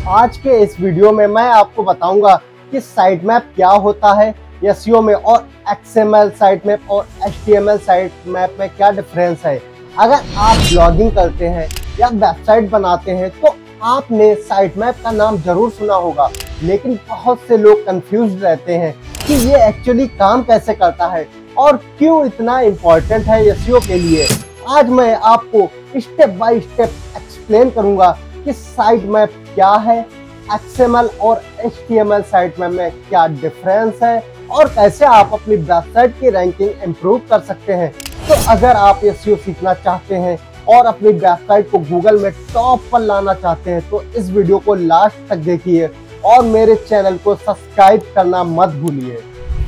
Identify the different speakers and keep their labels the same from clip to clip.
Speaker 1: आज के इस वीडियो में मैं आपको बताऊंगा कि साइट मैप क्या होता है एसईओ में और XML साइट मैप और HTML साइट मैप में क्या डिफरेंस है। अगर आप ब्लॉगिंग करते हैं या वेबसाइट बनाते हैं तो आपने साइट मैप का नाम जरूर सुना होगा, लेकिन बहुत से लोग कंफ्यूज रहते हैं कि ये एक्चुअली काम कैसे करता है और क्यों इतना इम्पोर्टेंट है एसईओ के लिए। आज मैं आपको स्टेप बाय स्टेप एक्सप्लेन करूंगा कि साइट मैप क्या है, XML और HTML साइट मैप में क्या डिफरेंस है और कैसे आप अपनी वेबसाइट की रैंकिंग इंप्रूव कर सकते हैं। तो अगर आप एसईओ सीखना चाहते हैं और अपनी वेबसाइट को गूगल में टॉप पर लाना चाहते हैं तो इस वीडियो को लास्ट तक देखिए और मेरे चैनल को सब्सक्राइब करना मत भूलिए।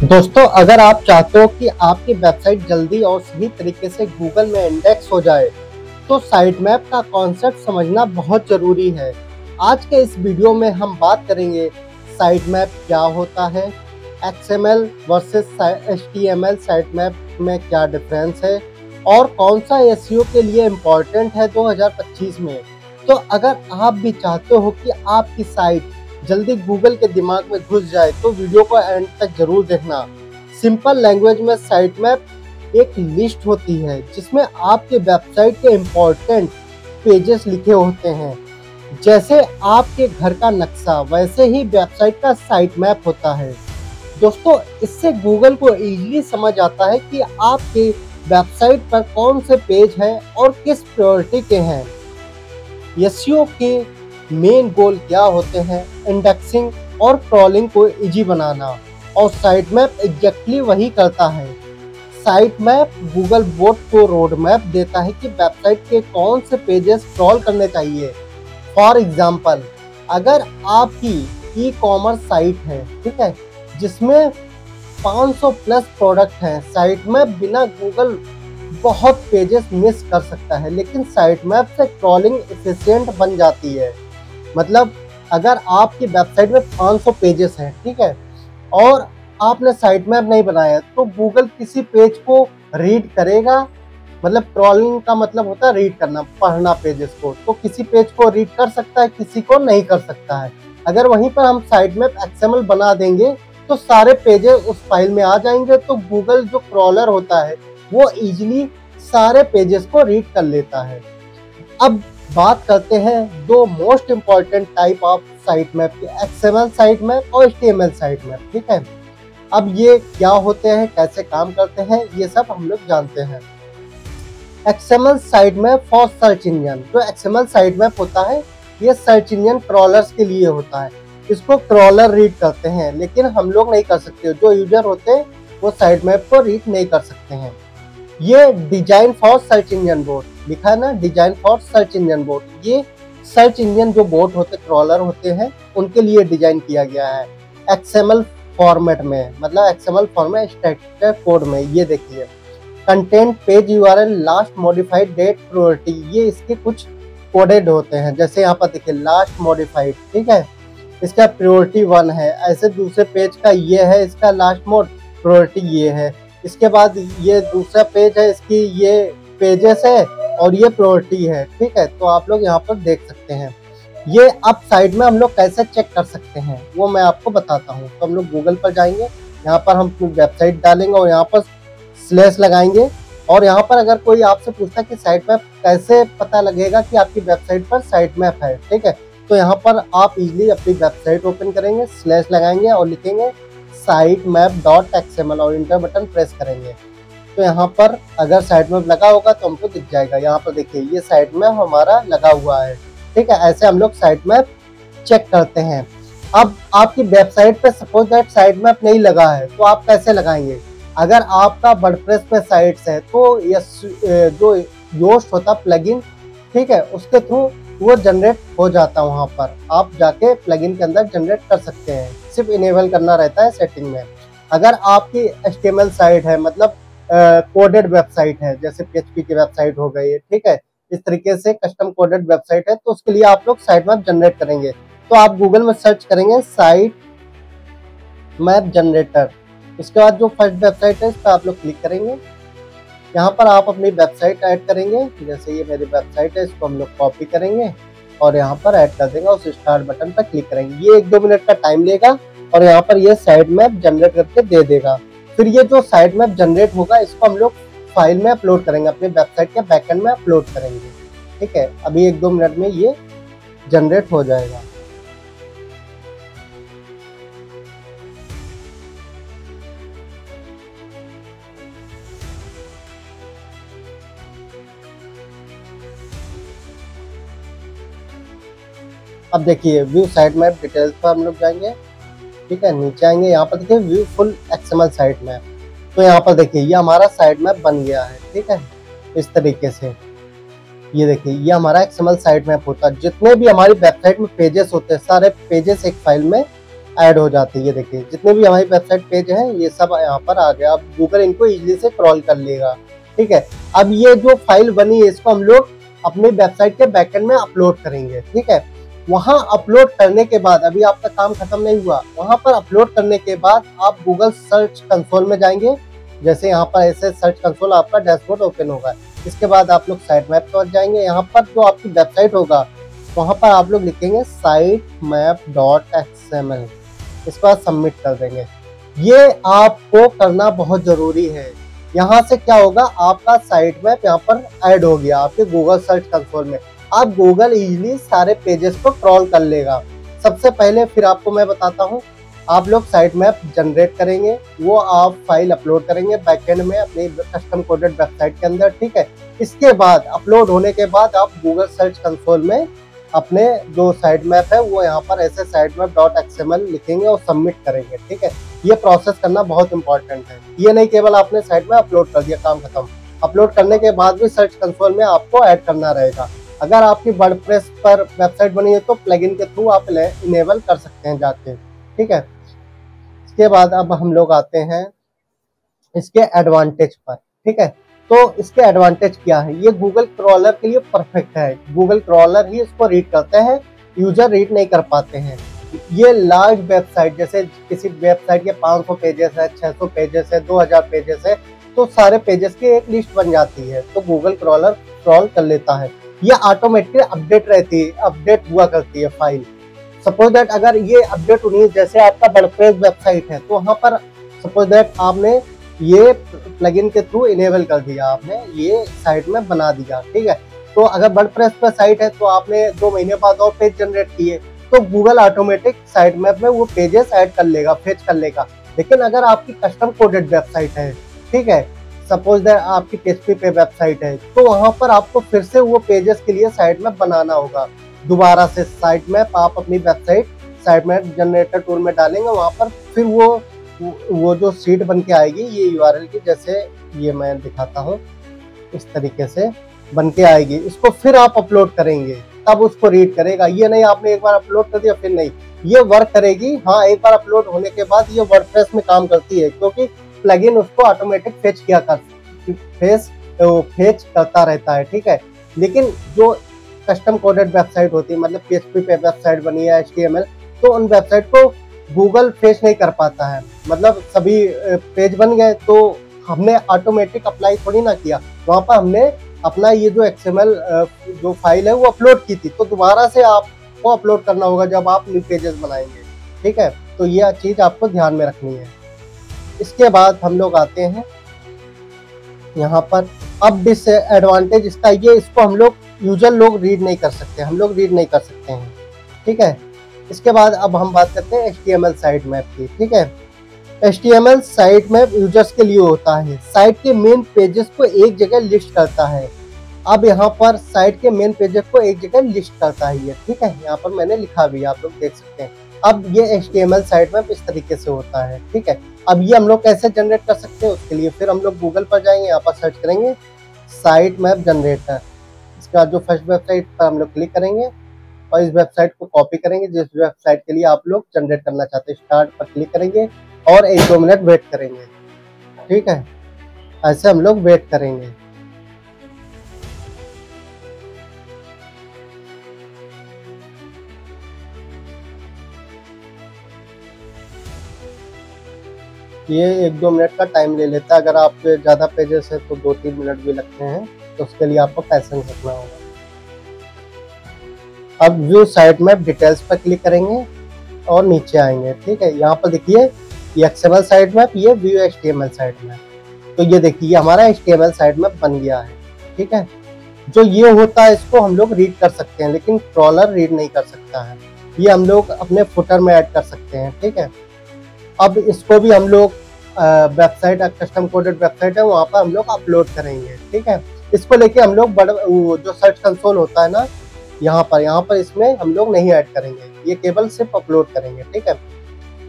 Speaker 1: दोस्तों, अगर आप चाहते हो कि आपकी वेबसाइट जल्दी और सही तरीके से गूगल में इंडेक्स हो जाए तो साइट मैप का कॉन्सेप्ट समझना बहुत जरूरी है। आज के इस वीडियो में हम बात करेंगे साइट मैप क्या होता है, XML versus HTML site map में क्या डिफरेंस है और कौन सा एसईओ के लिए इम्पोर्टेंट है 2025 में। तो अगर आप भी चाहते हो कि आपकी साइट जल्दी गूगल के दिमाग में घुस जाए तो वीडियो को एंड तक जरूर देखना। सिंपल लैंग्वेज में साइट मैप एक लिस्ट होती है जिसमें आपके वेबसाइट के इम्पोर्टेंट पेजेस लिखे होते हैं। जैसे आपके घर का नक्शा वैसे ही वेबसाइट का साइट मैप होता है। दोस्तों, इससे गूगल को इजीली समझ आता है कि आपके वेबसाइट पर कौन से पेज हैं और किस प्रायोरिटी के हैं। एसईओ के मेन गोल क्या होते हैं? इंडेक्सिंग और क्रॉलिंग को इजी बनाना, और साइट मैप एग्जैक्टली वही करता है। साइट मैप गूगल बोट को रोड मैप देता है कि वेबसाइट के कौन से पेजेस क्रॉल करने चाहिए। फॉर एग्जाम्पल, अगर आपकी ई-कॉमर्स साइट है, ठीक है, जिसमें 500 प्लस प्रोडक्ट हैं, साइट मैप बिना गूगल बहुत पेजेस मिस कर सकता है, लेकिन साइट मैप से क्रॉलिंग एफिशिएंट बन जाती है। मतलब अगर आपकी वेबसाइट में 500 पेजेस हैं, ठीक है, और आपने साइट मैप नहीं बनाया तो गूगल किसी पेज को रीड करेगा। मतलब क्रॉलिंग का मतलब होता है रीड करना, पढ़ना पेजेस को। तो किसी पेज को रीड कर सकता है, किसी को नहीं कर सकता है। अगर वहीं पर हम साइट मैप XML बना देंगे तो सारे पेजेस उस फाइल में आ जाएंगे, तो गूगल जो क्रॉलर होता है वो इजीली सारे पेजेस को रीड कर लेता है। अब बात करते हैं दो most important type of site map के, XML साइट मैप और HTML साइट मैप, ठीक है। अब ये क्या होते हैं, कैसे काम करते हैं, ये सब हम लोग जानते हैं। XML site map for search engine. जो XML साइट मैप होता है ये सर्च इंजन क्रॉलर्स के लिए होता है। इसको क्रॉलर रीड करते हैं, लेकिन हम लोग नहीं कर सकते। जो यूजर होते हैं वो साइट मैप को रीड नहीं कर सकते हैं। ये design for search engine boat लिखा है ना, design for search engine boat. ये सर्च इंजन जो बोट होते, क्रॉलर होते हैं, उनके लिए डिजाइन किया गया है XML फॉर्मेट में। मतलब XML फॉर्मेट स्ट्रक्चर कोड में। ये देखिए, content page URL last modified date priority, ये इसके कुछ कोडेड होते हैं। जैसे यहाँ पर देखिए लास्ट मॉडिफाइड, ठीक है, इसका प्रायोरिटी 1 है। ऐसे दूसरे पेज का ये है, इसका लास्ट मोड प्रायोरिटी ये है। इसके बाद ये दूसरा पेज है, इसकी ये पेजेस है और ये प्रायोरिटी है, ठीक है। तो आप लोग यहाँ पर देख सकते हैं। ये अब साइड में हम लोग कैसे चेक कर सकते हैं वो मैं आपको बताता हूँ। तो हम लोग गूगल पर जाएंगे, यहाँ पर हम अपनी वेबसाइट डालेंगे और यहाँ पर स्लैश लगाएंगे। और यहाँ पर अगर कोई आपसे पूछता है कि साइट मैप कैसे पता लगेगा कि आपकी वेबसाइट पर साइट मैप है, ठीक है, तो यहाँ पर आप इजीली अपनी वेबसाइट ओपन करेंगे, स्लैश लगाएंगे और लिखेंगे sitemap.xml और इंटर बटन प्रेस करेंगे। तो यहाँ पर अगर साइट मैप लगा होगा तो हमको दिख जाएगा। यहाँ पर देखिए ये साइट मैप हमारा लगा हुआ है, ठीक है। ऐसे हम लोग साइट मैप चेक करते हैं। अब आपकी वेबसाइट पे सपोज दैट साइट मैप नहीं लगा है तो आप कैसे लगाएंगे? अगर आपका वर्डप्रेस पे साइट्स है तो जो योस्ट होता प्लगइन, ठीक है, उसके थ्रू वो जनरेट हो जाता है। वहाँ पर आप जाके प्लगइन के अंदर जनरेट कर सकते हैं, सिर्फ इनेबल करना रहता है सेटिंग में। अगर आपकी HTML साइट है, मतलब कोडेड वेबसाइट है, जैसे PHP की वेबसाइट हो गई है, ठीक है, इस तरीके से कस्टम कोडेड वेबसाइट है, तो उसके लिए आप लोग साइट मैप जनरेट करेंगे। तो आप गूगल में सर्च करेंगे साइट मैप जनरेटर। इसके बाद जो फर्स्ट वेबसाइट है इस पर आप लोग क्लिक करेंगे। यहाँ पर आप अपनी वेबसाइट ऐड करेंगे। जैसे ये मेरी वेबसाइट है, इसको हम लोग कॉपी करेंगे और यहाँ पर ऐड कर देंगे, उस स्टार्ट बटन पर क्लिक करेंगे। ये 1-2 मिनट का टाइम लेगा और यहाँ पर ये साइड मैप जनरेट करके दे देगा। फिर ये जो साइड मैप जनरेट होगा इसको हम लोग फाइल में अपलोड करेंगे, अपने वेबसाइट के बैकएंड में अपलोड करेंगे। ठीक है, अभी 1-2 मिनट में ये जनरेट हो जाएगा। अब देखिए व्यू साइट मैप डिटेल्स पर हम लोग जाएंगे। ठीक है, नीचे आएंगे, यहाँ पर देखिए view full XML site map. तो यहाँ पर देखिए ये हमारा साइट मैप बन गया है। ठीक है, इस तरीके से ये देखिए ये हमारा एक्सएमएल साइट मैप होता है। जितने भी हमारी वेबसाइट में पेजेस होते हैं सारे पेजेस एक फाइल में ऐड हो जाते हैं। ये देखिए जितने भी हमारी वेबसाइट पेज हैं ये सब यहाँ पर आ गया। अब गूगल इनको इजीली से क्रॉल कर लेगा। ठीक है, अब ये जो फाइल बनी है इसको हम लोग अपनी वेबसाइट के बैकएंड में अपलोड करेंगे। ठीक है, वहां अपलोड करने के बाद अभी आपका काम खत्म नहीं हुआ। वहां पर अपलोड करने के बाद आप गूगल सर्च कंसोल में जाएंगे। जैसे यहाँ पर ऐसे सर्च कंसोल आपका डैशबोर्ड ओपन होगा। इसके बाद आप लोग साइट मैप पर जाएंगे। यहाँ पर जो आपकी वेबसाइट होगा वहां पर आप लोग लिखेंगे sitemap.xml। इसके बाद सबमिट कर देंगे। ये आपको करना बहुत जरूरी है। यहाँ से क्या होगा, आपका साइट मैप यहाँ पर ऐड हो गया आपके गूगल सर्च कंसोल में। अब गूगल इजीली सारे पेजेस को क्रॉल कर लेगा। सबसे पहले फिर आपको मैं बताता हूँ, आप लोग साइट मैप जनरेट करेंगे, वो आप फाइल अपलोड करेंगे बैकएंड में अपनी कस्टम कोडेड वेबसाइट के अंदर। ठीक है, इसके बाद अपलोड होने के बाद आप गूगल सर्च कंसोल में अपने जो साइट मैप है वो यहाँ पर ऐसे sitemap.xml लिखेंगे और सबमिट करेंगे। ठीक है, ये प्रोसेस करना बहुत इंपॉर्टेंट है। ये नहीं केवल आपने साइट में अपलोड कर दिया काम खत्म। अपलोड करने के बाद भी सर्च कंसोल में आपको ऐड करना रहेगा। अगर आपकी वर्डप्रेस पर वेबसाइट बनी है तो प्लगइन के थ्रू आप इनेबल कर सकते हैं जाके। ठीक है, इसके बाद अब हम लोग आते हैं इसके एडवांटेज पर। ठीक है, तो इसके एडवांटेज क्या है, ये गूगल क्रॉलर के लिए परफेक्ट है। गूगल क्रॉलर ही इसको रीड करते हैं, यूजर रीड नहीं कर पाते हैं। ये लार्ज वेबसाइट जैसे किसी वेबसाइट के 500 पेजेस है, 600 पेजेस है, 2000 पेजेस है, तो सारे पेजेस की एक लिस्ट बन जाती है तो गूगल क्रॉलर क्रॉल कर लेता है। ये ऑटोमेटिक अपडेट रहती है, अपडेट हुआ करती है फाइल। सपोज दैट अगर ये अपडेट होनी है, जैसे आपका वर्डप्रेस वेबसाइट है तो वहाँ पर सपोज दैट आपने ये प्लगइन के थ्रू इनेबल कर दिया, आपने ये साइट में बना दिया। ठीक है, तो अगर वर्डप्रेस पर साइट है तो आपने 2 महीने बाद और पेज जनरेट किए तो गूगल ऑटोमेटिक साइट मैप में वो पेजेस ऐड कर लेगा, फेच कर लेगा। लेकिन अगर आपकी कस्टम कोडेड वेबसाइट है, ठीक है, सपोज दैट आपकी PHP पे वेबसाइट है, तो वहां पर आपको फिर से वो पेजेस के लिए साइट मैप बनाना होगा। दोबारा से साइट मैप आप अपनी website site map generator tool में डालेंगे, वहां पर फिर वो जो सीट बन के आएगी ये URL की, जैसे ये मैं दिखाता हूँ, इस तरीके से बन के आएगी। इसको फिर आप अपलोड करेंगे तब उसको रीड करेगा। ये नहीं आपने एक बार अपलोड कर दिया फिर नहीं, ये वर्क करेगी। हाँ, एक बार अपलोड होने के बाद ये वर्डप्रेस में काम करती है क्योंकि प्लगइन उसको ऑटोमेटिक फेच करता रहता है। ठीक है, लेकिन जो कस्टम कोडेड वेबसाइट होती है, मतलब PHP पे वेबसाइट बनी है, HTML, तो उन वेबसाइट को गूगल फेच नहीं कर पाता है। मतलब सभी पेज बन गए तो हमने ऑटोमेटिक अप्लाई थोड़ी ना किया, वहाँ पर हमने अपना ये जो XML जो फाइल है वो अपलोड की थी, तो दोबारा से आपको अपलोड करना होगा जब आप न्यू पेजेस बनाएंगे। ठीक है, तो ये चीज़ आपको ध्यान में रखनी है। इसके बाद हम लोग आते हैं यहाँ पर, अब डिसएडवांटेज इसका ये, इसको हम लोग यूजर लोग रीड नहीं कर सकते, हम लोग रीड नहीं कर सकते हैं। ठीक है, इसके बाद अब हम बात करते हैं HTML साइट मैप की। ठीक है, HTML साइट मैप यूजर्स के लिए होता है, साइट के मेन पेजेस को एक जगह लिस्ट करता है। अब यहाँ पर साइट के मेन पेजेस को एक जगह लिस्ट करता है ये। ठीक है, यहाँ पर मैंने लिखा भी, आप लोग देख सकते हैं। अब ये HTML साइट मैप इस तरीके से होता है। ठीक है, अब ये हम लोग कैसे जनरेट कर सकते हैं, उसके लिए फिर हम लोग गूगल पर जाएंगे, यहाँ पर सर्च करेंगे साइट मैप जनरेटर। इसके बाद जो फर्स्ट वेबसाइट पर हम लोग क्लिक करेंगे और इस वेबसाइट को कॉपी करेंगे जिस वेबसाइट के लिए आप लोग जनरेट करना चाहते हैं। स्टार्ट पर क्लिक करेंगे और 1-2 मिनट वेट करेंगे। ठीक है, ऐसे हम लोग वेट करेंगे। ये 1-2 मिनट का टाइम ले लेता है। अगर आप ज़्यादा पेजेस है तो 2-3 मिनट भी लगते हैं, तो उसके लिए आपको पेशेंस रखना होगा। अब व्यू साइट मैप डिटेल्स पर क्लिक करेंगे और नीचे आएंगे। ठीक है, यहाँ पर देखिए ये XML साइट मैप, ये व्यू HTML साइट मैप। तो ये देखिए हमारा HTML साइट मैप बन गया है। ठीक है, जो ये होता है इसको हम लोग रीड कर सकते हैं, लेकिन क्रॉलर रीड नहीं कर सकता है। ये हम लोग अपने फुटर में ऐड कर सकते हैं। ठीक है, अब इसको भी हम लोग वेबसाइट, कस्टम कोडेड वेबसाइट है, वहाँ पर हम लोग अपलोड करेंगे। ठीक है, इसको लेके हम लोग जो सर्च कंसोल होता है ना, यहाँ पर इसमें हम लोग नहीं ऐड करेंगे, ये केवल सिर्फ अपलोड करेंगे। ठीक है,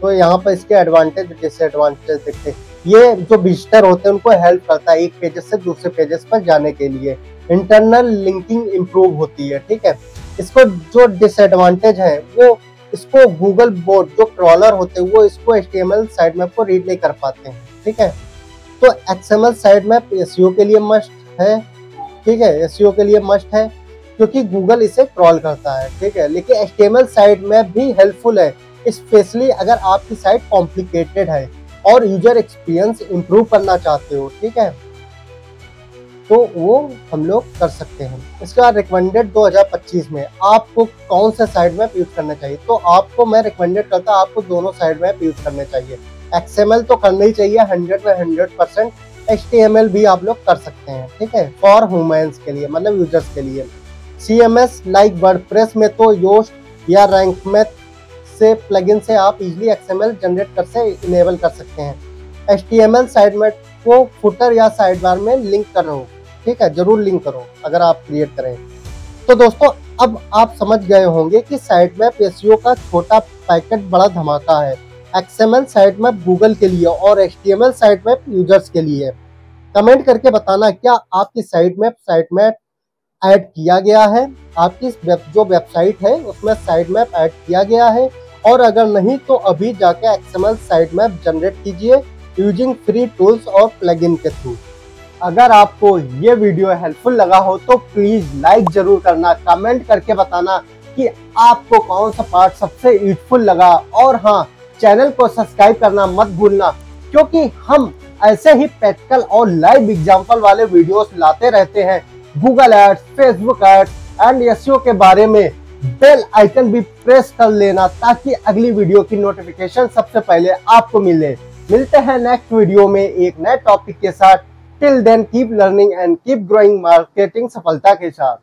Speaker 1: तो यहाँ पर इसके एडवांटेज डिसएडवांटेज देखते हैं। ये जो विजिटर होते हैं उनको हेल्प करता है एक पेजेस से दूसरे पेजेस पर जाने के लिए, इंटरनल लिंकिंग इंप्रूव होती है। ठीक है, इसको जो डिसएडवांटेज है वो इसको गूगल बोट जो क्रॉलर होते हैं वो इसको HTML साइट मैप को रीड नहीं कर पाते हैं। ठीक है, तो XML साइट मैप SEO के लिए मस्ट है। ठीक है, SEO के लिए मस्ट है क्योंकि गूगल इसे क्रॉल करता है। ठीक है, लेकिन HTML साइट मैप भी हेल्पफुल है, स्पेशली अगर आपकी साइट कॉम्प्लिकेटेड है और यूजर एक्सपीरियंस इंप्रूव करना चाहते हो। ठीक है, तो वो हम लोग कर सकते हैं। इसके बाद रिकमेंडेड 2025 में आपको कौन सा साइट मैप यूज करना चाहिए, तो आपको मैं रिकमेंडेड करता हूँ आपको दोनों साइट मैप यूज करने चाहिए। XML तो करना ही चाहिए 100%, HTML भी आप लोग कर सकते हैं। ठीक है, फॉर ह्यूमंस के लिए, मतलब यूजर्स के लिए। CMS लाइक वर्डप्रेस में तो योस्ट या रैंकमैथ से प्लगइन से आप इजीली XML जनरेट कर से इनेबल कर सकते हैं। HTML साइट मैप को फुटर या साइड बार में लिंक करो। ठीक है, जरूर लिंक करो अगर आप क्रिएट करें। तो दोस्तों अब आप समझ गए होंगे कि साइट मैप SEO का छोटा पैकेट बड़ा धमाका है। XML साइट मैप गूगल के लिए और HTML साइट मैप यूजर्स के लिए। कमेंट करके बताना क्या आपकी साइट मैप ऐड किया गया है, आपकी जो वेबसाइट है उसमें साइट मैप ऐड किया गया है, और अगर नहीं तो अभी जाके XML साइट मैप जनरेट कीजिए यूजिंग फ्री टूल्स और प्लगइन के थ्रू। अगर आपको ये वीडियो हेल्पफुल लगा हो तो प्लीज लाइक जरूर करना, कमेंट करके बताना कि आपको कौन सा पार्ट सबसे यूजफुल लगा, और हाँ, चैनल को सब्सक्राइब करना मत भूलना क्योंकि हम ऐसे ही प्रैक्टिकल और लाइव एग्जाम्पल वाले वीडियोस लाते रहते हैं। Google ads, Facebook ads and SEO के बारे में बेल आइकन भी प्रेस कर लेना ताकि अगली वीडियो की नोटिफिकेशन सबसे पहले आपको मिले। मिलते हैं नेक्स्ट वीडियो में एक नए टॉपिक के साथ। Till then keep learning and keep growing marketing सफलता के साथ।